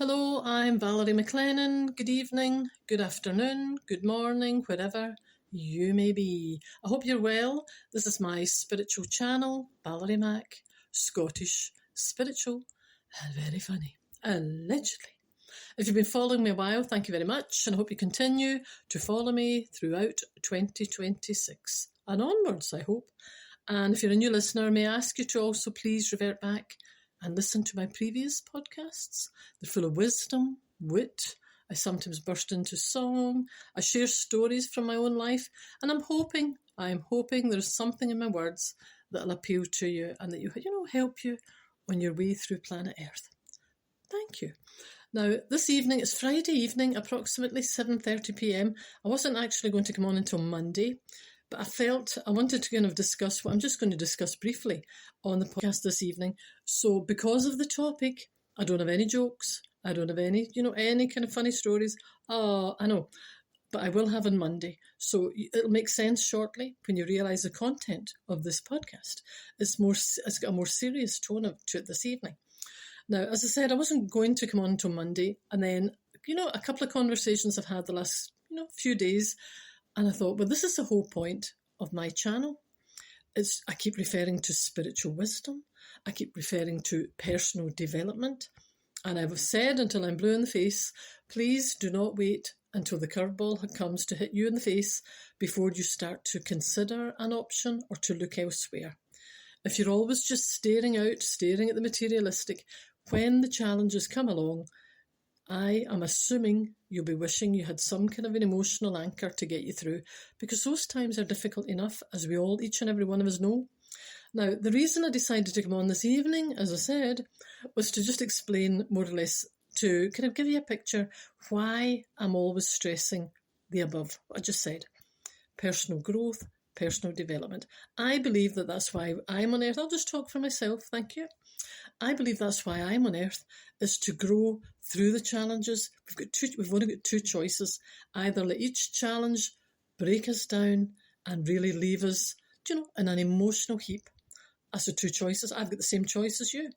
Hello, I'm Valerie McLennan. Good evening, good afternoon, good morning, wherever you may be. I hope you're well. This is my spiritual channel, Valerie Mac, Scottish, spiritual, and very funny. Allegedly. If you've been following me a while, thank you very much, and I hope you continue to follow me throughout 2026 and onwards, I hope. And if you're a new listener, may I ask you to also please revert back and listen to my previous podcasts. They're full of wisdom, wit. I sometimes burst into song. I share stories from my own life, and I'm hoping there's something in my words that'll appeal to you and that help you on your way through planet Earth. Thank you. Now, this evening, it's Friday evening, approximately 7:30 p.m. I wasn't actually going to come on until Monday, but I felt I wanted to kind of discuss what I'm just going to discuss briefly on the podcast this evening. So because of the topic, I don't have any jokes. I don't have any kind of funny stories. Oh, I know. But I will have on Monday. So it'll make sense shortly when you realise the content of this podcast. It's got a more serious tone to it this evening. Now, as I said, I wasn't going to come on until Monday. And then, a couple of conversations I've had the last, few days. And I thought, well, this is the whole point of my channel. I keep referring to spiritual wisdom. I keep referring to personal development. And I've said until I'm blue in the face, please do not wait until the curveball comes to hit you in the face before you start to consider an option or to look elsewhere. If you're always just staring at the materialistic, when the challenges come along, I am assuming you'll be wishing you had some kind of an emotional anchor to get you through, because those times are difficult enough, as we all, each and every one of us know. Now, the reason I decided to come on this evening, as I said, was to just explain more or less, to kind of give you a picture why I'm always stressing the above, what I just said. Personal growth, personal development. I believe that's why I'm on earth. I'll just talk for myself, thank you. I believe that's why I'm on earth, is to grow through the challenges. We've only got two choices. Either let each challenge break us down and really leave us, in an emotional heap. That's the two choices. I've got the same choice as you.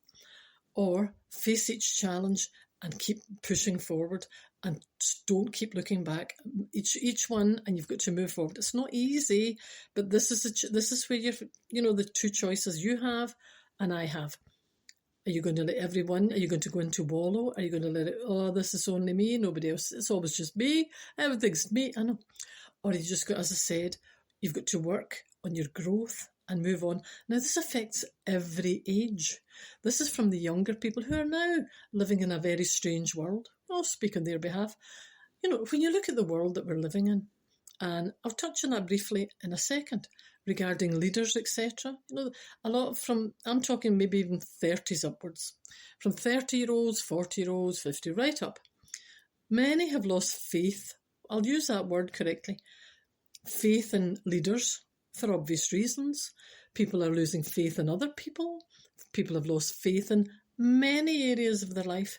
Or face each challenge and keep pushing forward and don't keep looking back. Each one, and you've got to move forward. It's not easy, but this is where the two choices you have and I have. Are you going to let everyone, are you going to go into wallow? Are you going to let it, this is only me, nobody else, it's always just me, everything's me, I know. Or you just got, as I said, you've got to work on your growth and move on. Now, this affects every age. This is from the younger people who are now living in a very strange world. I'll speak on their behalf. When you look at the world that we're living in, and I'll touch on that briefly in a second, regarding leaders, etc. I'm talking maybe even 30s upwards. From 30-year-olds, 40-year-olds, 50, right up. Many have lost faith. I'll use that word correctly. Faith in leaders, for obvious reasons. People are losing faith in other people. People have lost faith in many areas of their life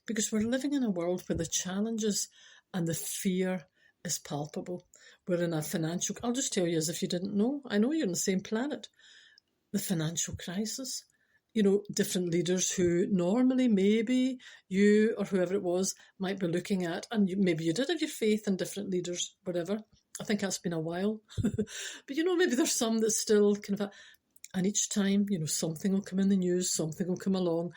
because we're living in a world where the challenges and the fear is palpable. We're in a financial, I'll just tell you as if you didn't know. I know you're on the same planet. The financial crisis. Different leaders who normally maybe you or whoever it was might be looking at, and maybe you did have your faith in different leaders, whatever. I think that's been a while. But maybe there's some that still kind of, and each time, something will come in the news, something will come along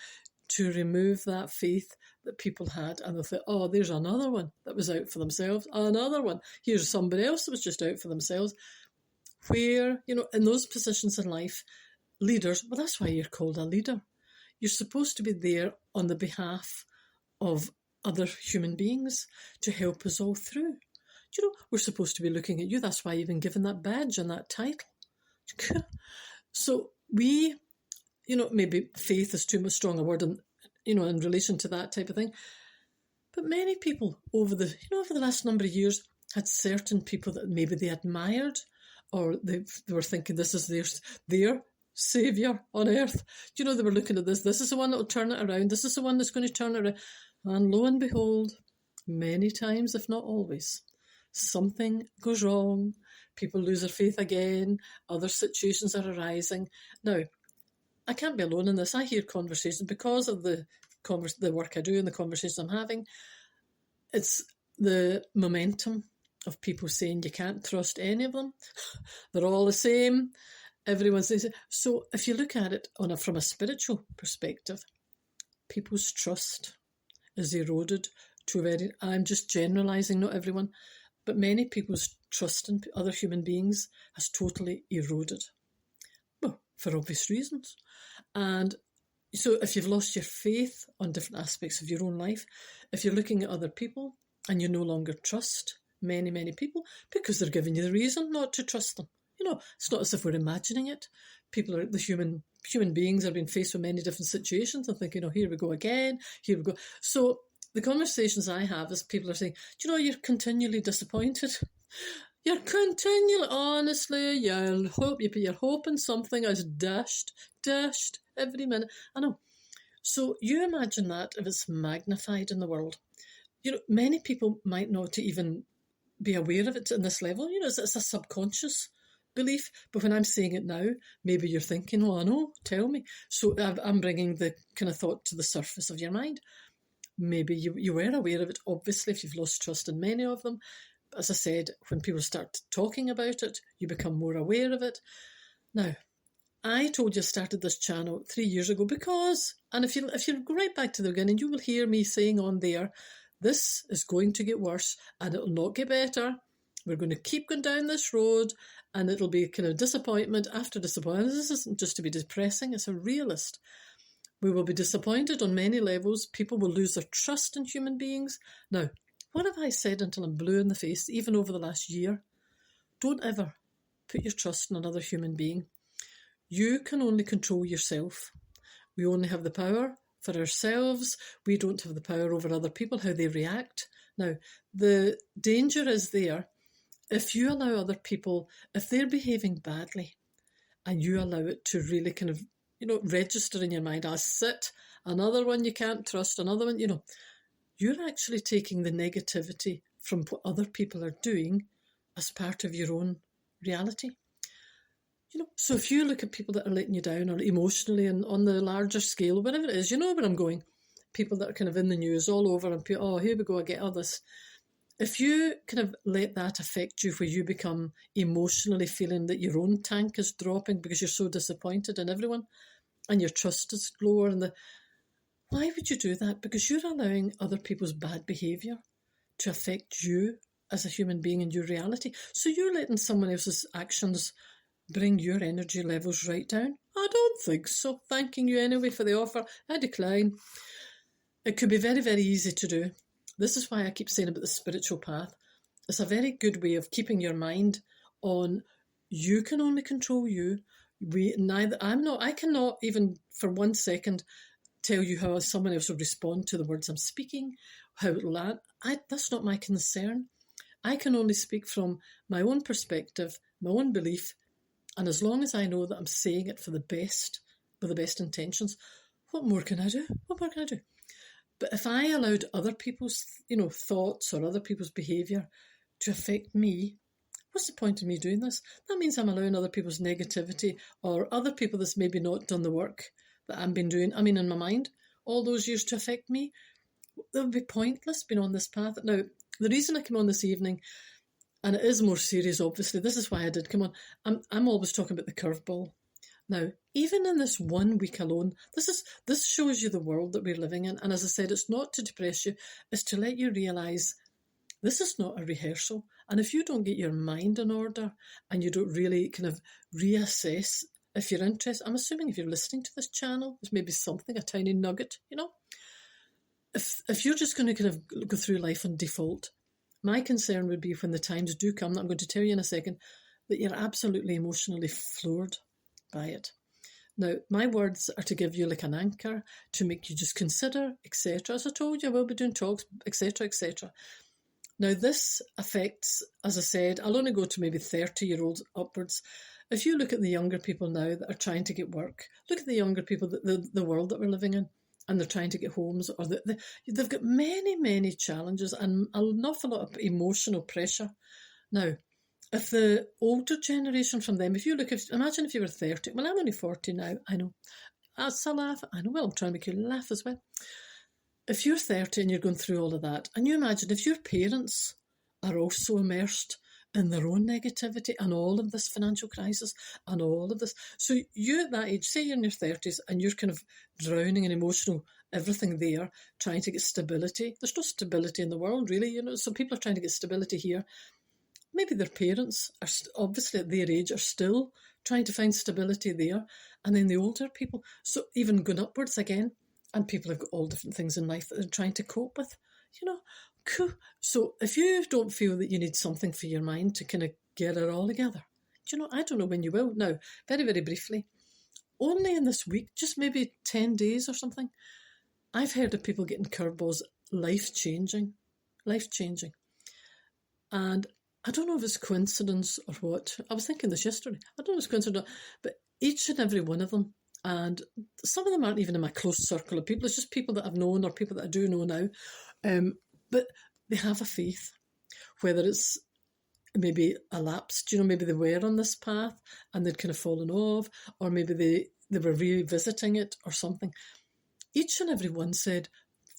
to remove that faith that people had, and they'll think, oh, there's another one that was out for themselves, another one. Here's somebody else that was just out for themselves. Where, in those positions in life, leaders, well, that's why you're called a leader. You're supposed to be there on the behalf of other human beings to help us all through. We're supposed to be looking at you. That's why you've been given that badge and that title. So we, maybe faith is too much strong a word in relation to that type of thing. But many people over the last number of years had certain people that maybe they admired, or they were thinking this is their saviour on earth. They were looking at this. This is the one that will turn it around. This is the one that's going to turn it around. And lo and behold, many times, if not always, something goes wrong. People lose their faith again. Other situations are arising. Now, I can't be alone in this. I hear conversations because of the the work I do and the conversations I'm having, it's the momentum of people saying you can't trust any of them. They're all the same. Everyone says it. So if you look at it from a spiritual perspective, people's trust is eroded to I'm just generalising, not everyone, but many people's trust in other human beings has totally eroded. Well, for obvious reasons. And so if you've lost your faith on different aspects of your own life, if you're looking at other people and you no longer trust many, many people because they're giving you the reason not to trust them. It's not as if we're imagining it. Human beings are being faced with many different situations and thinking, here we go again, here we go. So the conversations I have is people are saying, you're continually disappointed. You're continually, honestly, you're hoping something is dashed every minute. I know. So you imagine that if it's magnified in the world. Many people might not even be aware of it in this level. It's a subconscious belief. But when I'm saying it now, maybe you're thinking, I know, tell me. So I'm bringing the kind of thought to the surface of your mind. Maybe you were aware of it, obviously, if you've lost trust in many of them. But as I said, when people start talking about it, you become more aware of it. Now, I told you I started this channel 3 years ago because, and if you go right back to the beginning, you will hear me saying on there, this is going to get worse and it'll not get better. We're going to keep going down this road and it'll be kind of disappointment after disappointment. This isn't just to be depressing, it's a realist. We will be disappointed on many levels. People will lose their trust in human beings. Now, what have I said until I'm blue in the face, even over the last year? Don't ever put your trust in another human being. You can only control yourself. We only have the power for ourselves. We don't have the power over other people, how they react. Now, the danger is there if you allow other people, if they're behaving badly and you allow it to really kind of, register in your mind, another one you can't trust, another one, you're actually taking the negativity from what other people are doing as part of your own reality. So if you look at people that are letting you down or emotionally and on the larger scale, whatever it is, you know where I'm going. People that are kind of in the news all over and here we go, I get all this. If you kind of let that affect you where you become emotionally feeling that your own tank is dropping because you're so disappointed in everyone and your trust is lower, why would you do that? Because you're allowing other people's bad behaviour to affect you as a human being in your reality. So you're letting someone else's actions bring your energy levels right down? I don't think so. Thanking you anyway for the offer. I decline. It could be very, very easy to do. This is why I keep saying about the spiritual path. It's a very good way of keeping your mind on you can only control you. I cannot even for 1 second tell you how someone else will respond to the words I'm speaking, how it will land. That's not my concern. I can only speak from my own perspective, my own belief, and as long as I know that I'm saying it for the best, with the best intentions, what more can I do? What more can I do? But if I allowed other people's, thoughts or other people's behaviour to affect me, what's the point of me doing this? That means I'm allowing other people's negativity or other people that's maybe not done the work that I've been doing, in my mind, all those years to affect me. It would be pointless being on this path. Now, the reason I came on this evening, and it is more serious, obviously, this is why I did come on. I'm always talking about the curveball. Now, even in this 1 week alone, this shows you the world that we're living in. And as I said, it's not to depress you, it's to let you realise this is not a rehearsal. And if you don't get your mind in order and you don't really kind of reassess if you're interested, I'm assuming if you're listening to this channel, there's maybe something, a tiny nugget, If you're just going to kind of go through life on default, my concern would be when the times do come, that I'm going to tell you in a second, that you're absolutely emotionally floored by it. Now, my words are to give you like an anchor, to make you just consider, etc. As I told you, I will be doing talks, etc., etc. Now, this affects, as I said, I'll only go to maybe 30-year-olds upwards. If you look at the younger people now that are trying to get work, look at the younger people, the world that we're living in, and they're trying to get homes, or they've got many, many challenges and an awful lot of emotional pressure. Now, if the older generation from them, imagine if you were 30, well, I'm only 40 now, I know. That's a laugh, I know, well, I'm trying to make you laugh as well. if you're 30 and you're going through all of that, and you imagine if your parents are also immersed in their own negativity and all of this financial crisis and all of this. So you at that age, say you're in your 30s and you're kind of drowning in emotional everything there, trying to get stability. There's no stability in the world, really, so people are trying to get stability here. Maybe their parents are obviously at their age are still trying to find stability there. And then the older people, so even going upwards again, and people have got all different things in life that they're trying to cope with, cool. So if you don't feel that you need something for your mind to kind of get it all together, I don't know when you will. Now, very, very briefly, only in this week, just maybe 10 days or something, I've heard of people getting curveballs, life-changing. And I don't know if it's coincidence or what. I was thinking this yesterday. I don't know if it's coincidence, but each and every one of them, and some of them aren't even in my close circle of people. It's just people that I've known or people that I do know now. But they have a faith, whether it's maybe a lapse, maybe they were on this path and they'd kind of fallen off, or maybe they were revisiting it or something. Each and every one said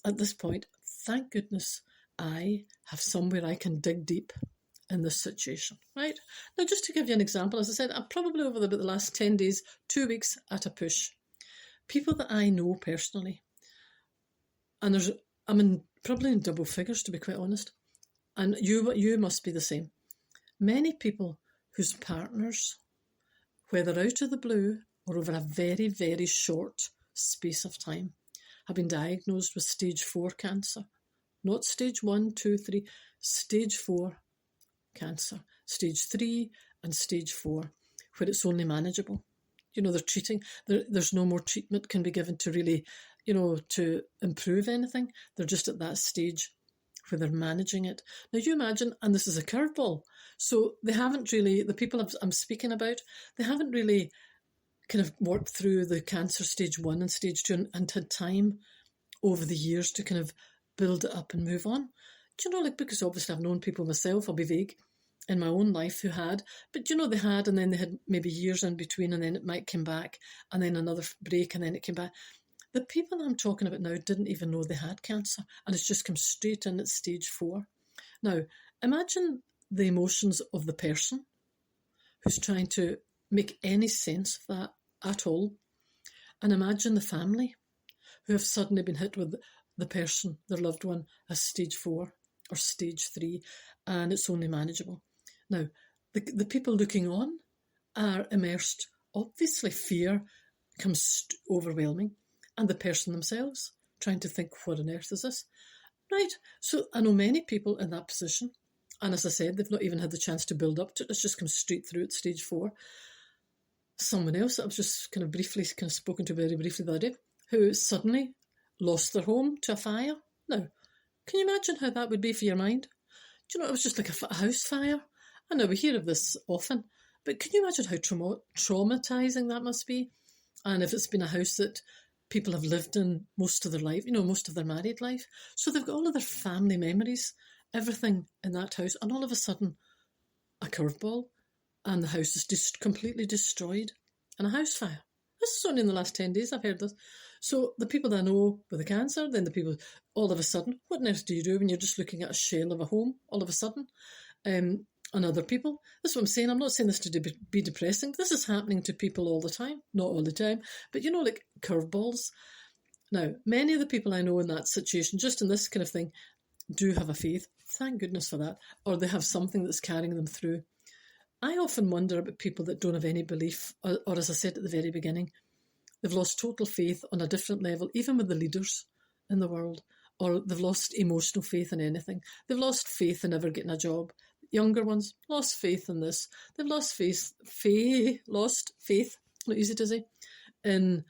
at this point, thank goodness I have somewhere I can dig deep in this situation, right? Now, just to give you an example, as I said, I'm probably over the last 10 days, 2 weeks at a push. People that I know personally, and I'm probably in double figures, to be quite honest, and you must be the same. Many people whose partners, whether out of the blue or over a very, very short space of time, have been diagnosed with stage 4 cancer. Not stage 1, 2, 3, stage 4 cancer. Stage 3 and stage 4, where it's only manageable. They're treating, there's no more treatment can be given to really, to improve anything. They're just at that stage where they're managing it. Now you imagine, and this is a curveball, so they haven't really, the people I'm speaking about, they haven't really kind of worked through the cancer stage 1 and stage 2 and had time over the years to kind of build it up and move on. Because obviously I've known people myself, I'll be vague, in my own life who had, but they had, and then they had maybe years in between, and then it might come back, and then another break, and then it came back. The people I'm talking about now didn't even know they had cancer, and it's just come straight in at stage 4. Now, imagine the emotions of the person who's trying to make any sense of that at all, and imagine the family who have suddenly been hit with the person, their loved one, as stage 4 or stage 3, and it's only manageable. Now, the people looking on are immersed. Obviously, fear becomes overwhelming, and the person themselves trying to think, what on earth is this? Right, so I know many people in that position, and as I said, they've not even had the chance to build up to it. It's just come straight through at stage 4. Someone else that I've just kind of spoken to very briefly the other day, who suddenly lost their home to a fire. Now, can you imagine how that would be for your mind? It was just like a house fire. I know we hear of this often, but can you imagine how traumatising that must be? And if it's been a house that people have lived in most of their life, most of their married life, so they've got all of their family memories, everything in that house, and all of a sudden, a curveball, and the house is just completely destroyed in a house fire. This is only in the last 10 days I've heard this. So the people that I know with the cancer, then the people, all of a sudden, what on earth do you do when you're just looking at a shell of a home, all of a sudden? And other people. That's what I'm saying. I'm not saying this to be depressing. This is happening to people all the time. Not all the time, but like curveballs. Now, many of the people I know in that situation, just in this kind of thing, do have a faith. Thank goodness for that. Or they have something that's carrying them through. I often wonder about people that don't have any belief, or as I said at the very beginning, they've lost total faith on a different level, even with the leaders in the world, or they've lost emotional faith in anything. They've lost faith in ever getting a job. Younger ones lost faith in this. They've lost faith, not easy to say, in,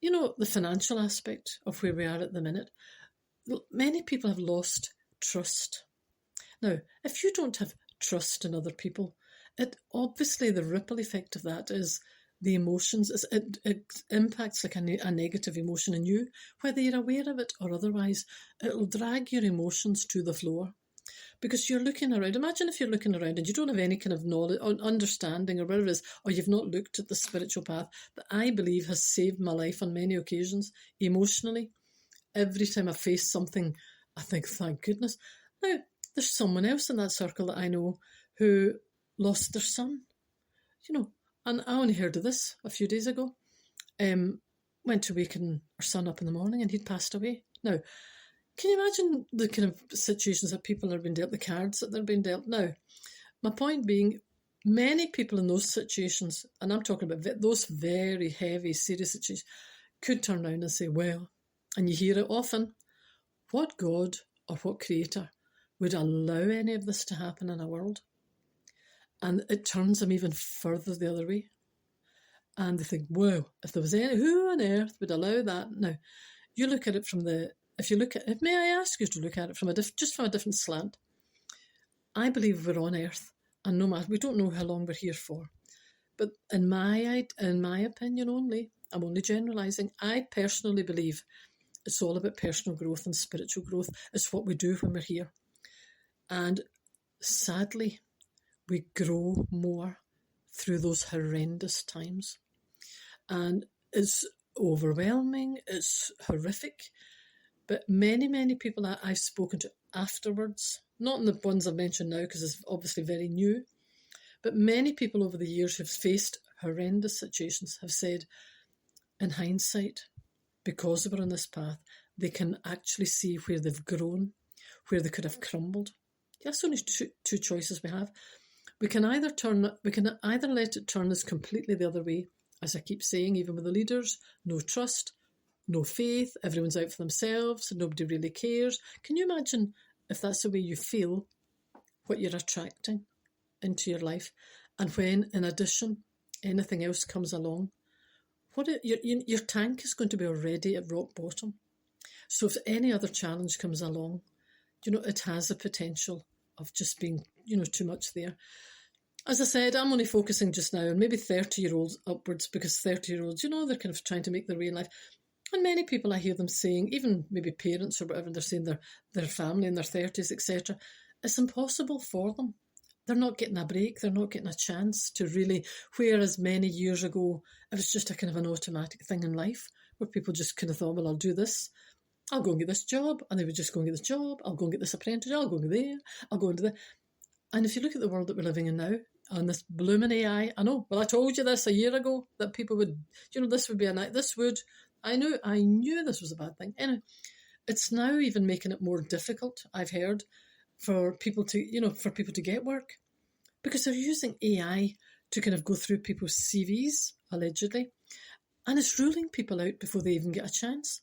the financial aspect of where we are at the minute. Many people have lost trust. Now, if you don't have trust in other people, obviously the ripple effect of that is the emotions. It impacts like a negative emotion in you, whether you're aware of it or otherwise. It'll drag your emotions to the floor. Because you're looking around. Imagine if you're looking around and you don't have any kind of knowledge or understanding or whatever it is, or you've not looked at the spiritual path that I believe has saved my life on many occasions, emotionally, every time I face something, I think, thank goodness. Now, there's someone else in that circle that I know who lost their son, and I only heard of this a few days ago. Went to waken our son up in the morning and he'd passed away. Now, can you imagine the kind of situations that people are being dealt, the cards that they're being dealt? Now, my point being, many people in those situations, and I'm talking about those very heavy, serious situations, could turn around and say, well, and you hear it often, what God or what creator would allow any of this to happen in our world? And it turns them even further the other way. And they think, wow, if there was any, who on earth would allow that? Now, you look at it from may I ask you to look at it from just from a different slant? I believe we're on earth, and no matter, we don't know how long we're here for. But in my opinion only, I'm only generalising, I personally believe it's all about personal growth and spiritual growth. It's what we do when we're here. And sadly, we grow more through those horrendous times. And it's overwhelming, it's horrific. But many, many people that I've spoken to afterwards, not in the ones I've mentioned now because it's obviously very new, but many people over the years who've faced horrendous situations have said, in hindsight, because they were on this path, they can actually see where they've grown, where they could have crumbled. That's only two choices we have. We can either let it turn us completely the other way, as I keep saying, even with the leaders, no trust, no faith, everyone's out for themselves, nobody really cares. Can you imagine if that's the way you feel, what you're attracting into your life? And when, in addition, anything else comes along, your tank is going to be already at rock bottom. So if any other challenge comes along, it has the potential of just being, too much there. As I said, I'm only focusing just now on maybe 30-year-olds upwards, because 30-year-olds, they're kind of trying to make their way in life. And many people I hear them saying, even maybe parents or whatever, they're saying their family in their 30s, etc. It's impossible for them. They're not getting a break. They're not getting a chance to really, whereas many years ago, it was just a kind of an automatic thing in life where people just kind of thought, well, I'll do this. I'll go and get this job. And they would just go and get this job. I'll go and get this apprenticeship. I'll go and get there. I'll go into that. And if you look at the world that we're living in now, on this blooming AI, I know, well, I told you this a year ago, that people would, this would be I knew this was a bad thing. Anyway, it's now even making it more difficult, I've heard, for people to get work, because they're using AI to kind of go through people's CVs, allegedly, and it's ruling people out before they even get a chance.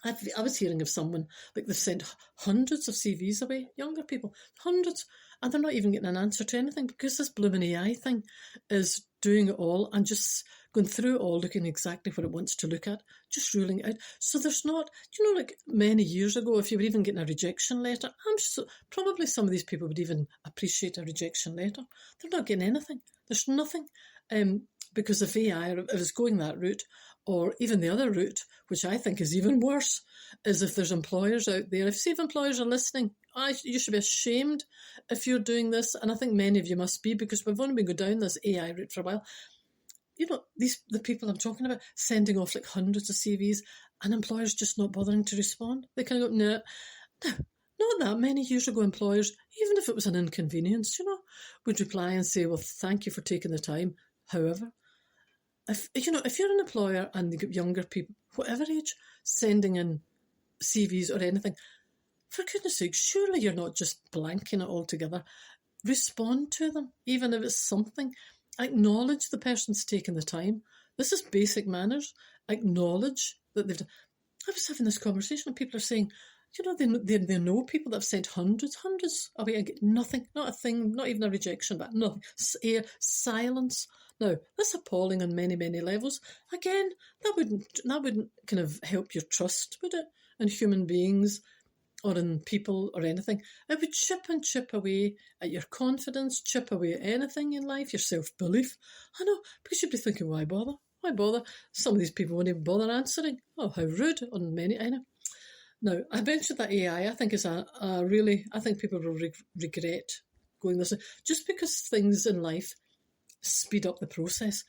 I was hearing of someone, like they've sent hundreds of CVs away, younger people, hundreds, and they're not even getting an answer to anything because this blooming AI thing is doing it all and just going through it all, looking exactly what it wants to look at, just ruling it out. So there's not, like many years ago, if you were even getting a rejection letter, probably some of these people would even appreciate a rejection letter. They're not getting anything. There's nothing. Because if AI is going that route, or even the other route, which I think is even worse, is if there's employers out there. If employers are listening, you should be ashamed if you're doing this, and I think many of you must be, because we've only been going down this AI route for a while. The people I'm talking about, sending off like hundreds of CVs, and employers just not bothering to respond. They kind of go, no. Not that many years ago, employers, even if it was an inconvenience, would reply and say, well, thank you for taking the time. However, if you're an employer and you get younger people, whatever age, sending in CVs or anything, for goodness sake, surely you're not just blanking it altogether. Respond to them, even if it's something. Acknowledge the person's taken the time. This is basic manners. Acknowledge that they've done. I was having this conversation and people are saying, they know people that have sent hundreds away and get nothing, not a thing, not even a rejection back, nothing. Silence. Now, that's appalling on many, many levels. Again, that wouldn't kind of help your trust, would it, in human beings or in people or anything? It would chip away at your confidence, chip away at anything in life, your self-belief. I know, because you'd be thinking, why bother? Why bother? Some of these people won't even bother answering. Oh, how rude on many, I know. Now, I mentioned that AI, I think, is I think people will regret going this way. Just because things in life speed up the process,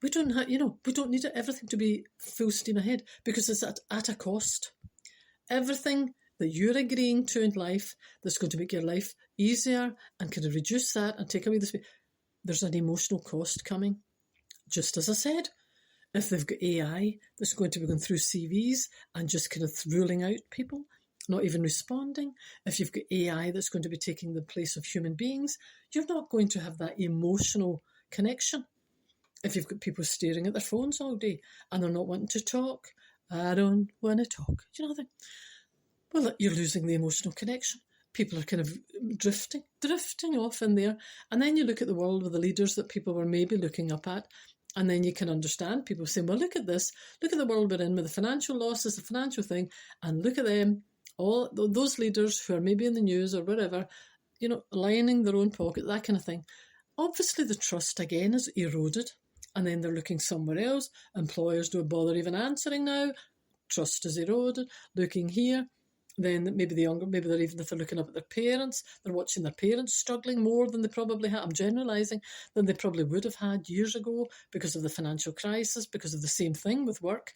we don't need everything to be full steam ahead, because it's at a cost. everything that you're agreeing to in life that's going to make your life easier and kind of reduce that and take away this. There's an emotional cost coming. Just as I said, if they've got AI that's going to be going through CVs and just kind of ruling out people, not even responding, if you've got AI that's going to be taking the place of human beings, you're not going to have that emotional connection. If you've got people staring at their phones all day and they're not wanting to talk, I don't want to talk. Do you know that? Well, you're losing the emotional connection. People are kind of drifting off in there. And then you look at the world with the leaders that people were maybe looking up at, and then you can understand people saying, well, look at this. Look at the world we're in with the financial losses, the financial thing, and look at them, all those leaders who are maybe in the news or wherever, you know, lining their own pocket, that kind of thing. Obviously, the trust, again, is eroded. And then they're looking somewhere else. Employers don't bother even answering now. Trust is eroded. Looking here. Then maybe the younger, maybe they're even, if they're looking up at their parents, they're watching their parents struggling more than they probably had, I'm generalising, than they probably would have had years ago because of the financial crisis, because of the same thing with work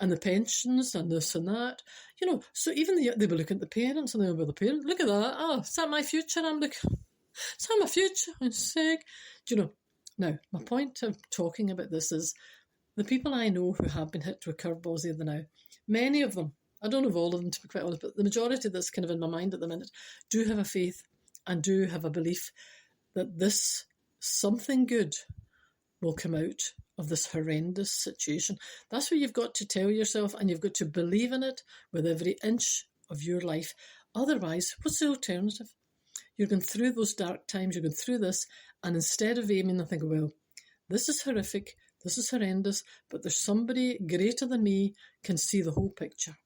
and the pensions and this and that. You know, so even they were looking at the parents and they were the parents, look at that, oh, is that my future? I'm like, is that my future? I'm sick. Do you know, now, my point of talking about this is the people I know who have been hit with curveballs either now, many of them, I don't know of all of them to be quite honest, but the majority that's kind of in my mind at the minute do have a faith and do have a belief that this something good will come out of this horrendous situation. That's what you've got to tell yourself, and you've got to believe in it with every inch of your life. Otherwise, what's the alternative? You're going through those dark times, you're going through this, and instead of aiming and thinking, well, this is horrific, this is horrendous, but there's somebody greater than me can see the whole picture.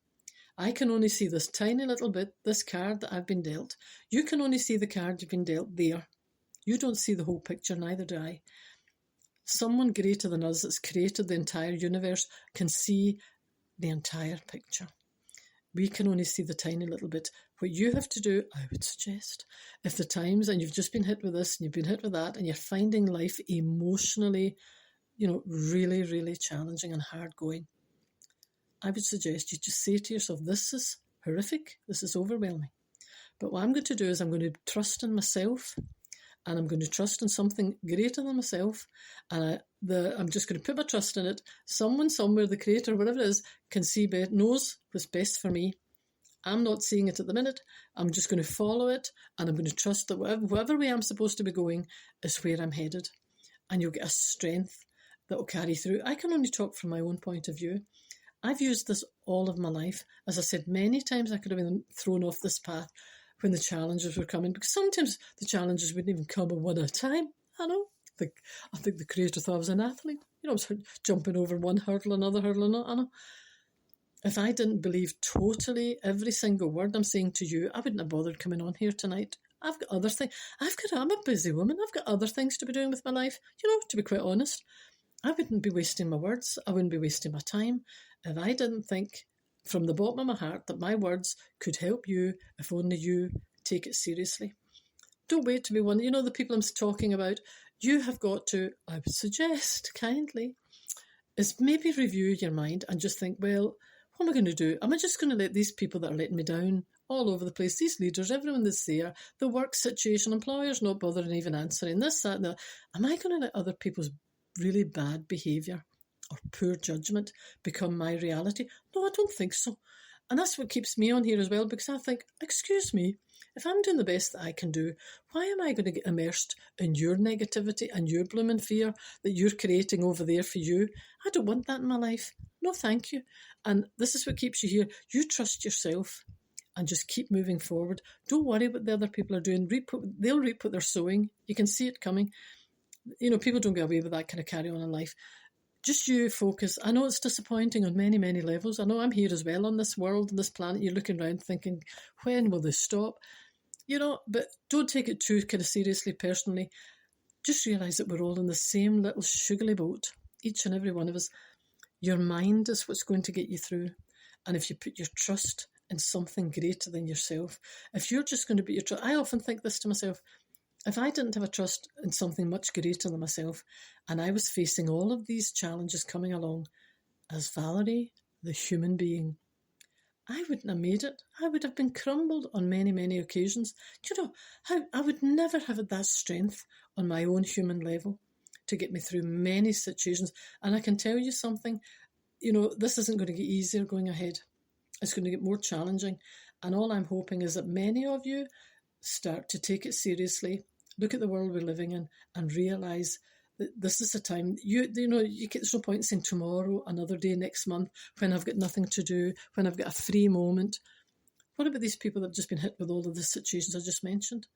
I can only see this tiny little bit, this card that I've been dealt. You can only see the card you've been dealt there. You don't see the whole picture, neither do I. Someone greater than us that's created the entire universe can see the entire picture. We can only see the tiny little bit. What you have to do, I would suggest, if the times, and you've just been hit with this and you've been hit with that, and you're finding life emotionally, you know, really, really challenging and hard going, I would suggest you just say to yourself, this is horrific, this is overwhelming. But what I'm going to do is I'm going to trust in myself, and I'm going to trust in something greater than myself, and I'm just going to put my trust in it. Someone somewhere, the creator, whatever it is, can see, knows what's best for me. I'm not seeing it at the minute. I'm just going to follow it, and I'm going to trust that whatever way I'm supposed to be going is where I'm headed. And you'll get a strength that will carry through. I can only talk from my own point of view. I've used this all of my life. As I said, many times I could have been thrown off this path when the challenges were coming, because sometimes the challenges wouldn't even come one at a time. I know. I think the creator thought I was an athlete. You know, I was jumping over one hurdle, another hurdle, I know. If I didn't believe totally every single word I'm saying to you, I wouldn't have bothered coming on here tonight. I've got other things. I'm a busy woman. I've got other things to be doing with my life. You know, to be quite honest, I wouldn't be wasting my words. I wouldn't be wasting my time if I didn't think from the bottom of my heart that my words could help you if only you take it seriously. Don't wait to be one. You know, the people I'm talking about, you have got to, I would suggest kindly, is maybe review your mind and just think, well, what am I going to do? Am I just going to let these people that are letting me down all over the place, these leaders, everyone that's there, the work situation, employers not bothering even answering this, that, and that, am I going to let other people's really bad behaviour or poor judgment become my reality? No, I don't think so. And that's what keeps me on here as well, because I think, excuse me, if I'm doing the best that I can do, why am I going to get immersed in your negativity and your blooming fear that you're creating over there for you? I don't want that in my life. No, thank you. And this is what keeps you here. You trust yourself and just keep moving forward. Don't worry what the other people are doing. They'll reap what they're sowing. You can see it coming. You know, people don't get away with that kind of carry on in life. Just you focus. I know it's disappointing on many, many levels. I know I'm here as well on this world, on this planet. You're looking around thinking, when will this stop? You know, but don't take it too kind of seriously, personally. Just realise that we're all in the same little sugary boat, each and every one of us. Your mind is what's going to get you through. And if you put your trust in something greater than yourself, if you're just going to put your trust, I often think this to myself, if I didn't have a trust in something much greater than myself, and I was facing all of these challenges coming along as Valerie, the human being, I wouldn't have made it. I would have been crumbled on many, many occasions. Do you know how I would never have had that strength on my own human level to get me through many situations. And I can tell you something, this isn't going to get easier going ahead. It's going to get more challenging. And all I'm hoping is that many of you start to take it seriously, look at the world we're living in, and realise that this is a time, there's no point in saying tomorrow, another day, next month, when I've got nothing to do, when I've got a free moment. What about these people that have just been hit with all of the situations I just mentioned?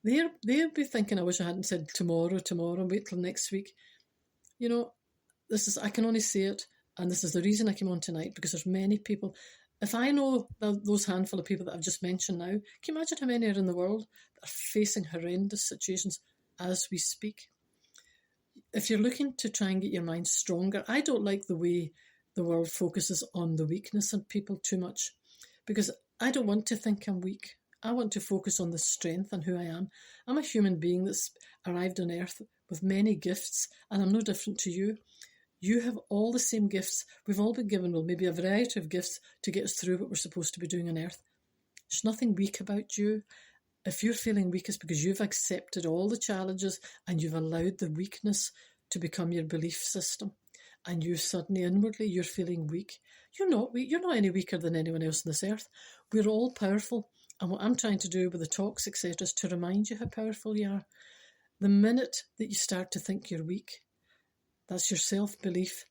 They'll be thinking, I wish I hadn't said tomorrow, wait till next week. I can only say it, and this is the reason I came on tonight, because there's many people. If I know those handful of people that I've just mentioned now, can you imagine how many are in the world that are facing horrendous situations as we speak? If you're looking to try and get your mind stronger, I don't like the way the world focuses on the weakness in people too much, because I don't want to think I'm weak. I want to focus on the strength and who I am. I'm a human being that's arrived on earth with many gifts, and I'm no different to you. You have all the same gifts. We've all been given, maybe a variety of gifts to get us through what we're supposed to be doing on earth. There's nothing weak about you. If you're feeling weak, it's because you've accepted all the challenges and you've allowed the weakness to become your belief system. And you suddenly, inwardly, you're feeling weak. You're not weak. You're not any weaker than anyone else on this earth. We're all powerful. And what I'm trying to do with the talks, etc., is to remind you how powerful you are. The minute that you start to think you're weak, that's your self-belief.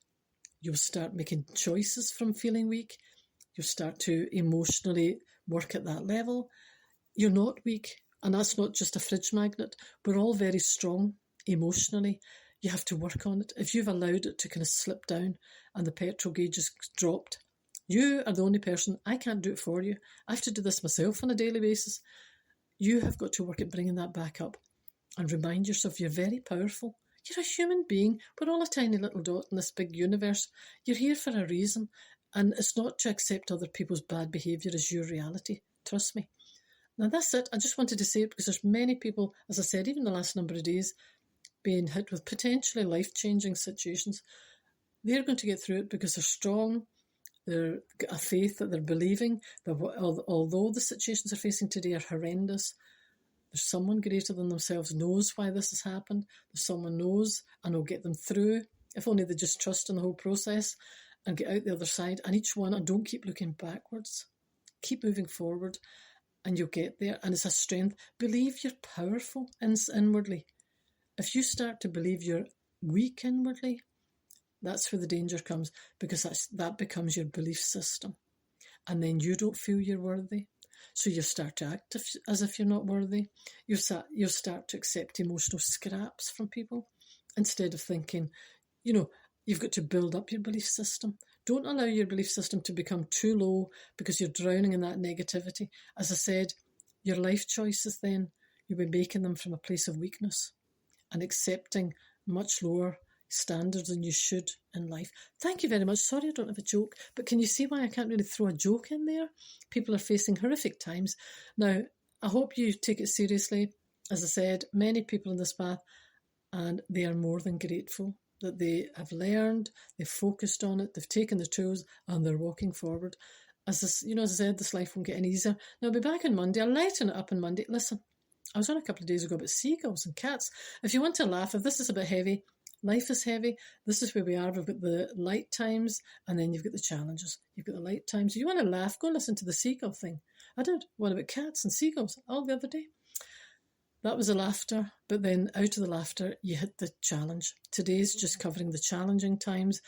You'll start making choices from feeling weak. You'll start to emotionally work at that level. You're not weak, and that's not just a fridge magnet. We're all very strong emotionally. You have to work on it. If you've allowed it to kind of slip down and the petrol gauge has dropped, you are the only person. I can't do it for you. I have to do this myself on a daily basis. You have got to work at bringing that back up and remind yourself you're very powerful. You're a human being. We're all a tiny little dot in this big universe. You're here for a reason. And it's not to accept other people's bad behaviour as your reality. Trust me. Now that's it. I just wanted to say it because there's many people, as I said, even the last number of days, being hit with potentially life-changing situations. They're going to get through it because they're strong. They've got a faith that they're believing that although the situations they're facing today are horrendous, there's someone greater than themselves knows why this has happened. There's someone knows and will get them through, if only they just trust in the whole process and get out the other side. And each one, and don't keep looking backwards. Keep moving forward and you'll get there. And it's a strength. Believe you're powerful inwardly. If you start to believe you're weak inwardly, that's where the danger comes, because that becomes your belief system. And then you don't feel you're worthy. So you start to act as if you're not worthy. You'll start to accept emotional scraps from people instead of thinking, you've got to build up your belief system. Don't allow your belief system to become too low because you're drowning in that negativity. As I said, your life choices then, you'll be making them from a place of weakness and accepting much lower standards than you should in life. Thank you very much. Sorry I don't have a joke, but can you see why I can't really throw a joke in there? People are facing horrific times. Now, I hope you take it seriously. As I said, many people in this path, and they are more than grateful that they have learned, they've focused on it, they've taken the tools, and they're walking forward. As I said, this life won't get any easier. Now, I'll be back on Monday. I'll lighten it up on Monday. Listen, I was on a couple of days ago about seagulls and cats. If you want to laugh, if this is a bit heavy, life is heavy. This is where we are. We've got the light times and then you've got the challenges. You've got the light times. If you want to laugh, go listen to the seagull thing. I did one about cats and seagulls all the other day. That was the laughter, but then out of the laughter, you hit the challenge. Today's just covering the challenging times.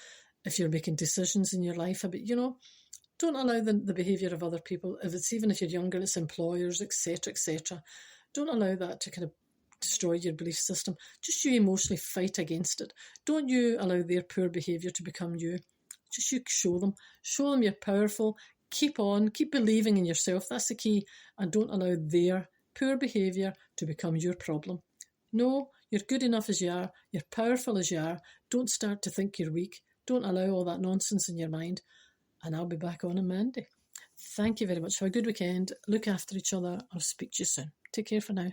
If you're making decisions in your life, but don't allow the behaviour of other people. If you're younger, it's employers, etc., etc. Don't allow that to kind of destroy your belief system. Just you emotionally fight against it. Don't you allow their poor behaviour to become you. Just you show them you're powerful. Keep on, keep believing in yourself. That's the key. And don't allow their poor behaviour to become your problem. No, you're good enough as you are. You're powerful as you are. Don't start to think you're weak. Don't allow all that nonsense in your mind. And I'll be back on Monday. Thank you very much. Have a good weekend. Look after each other. I'll speak to you soon. Take care for now.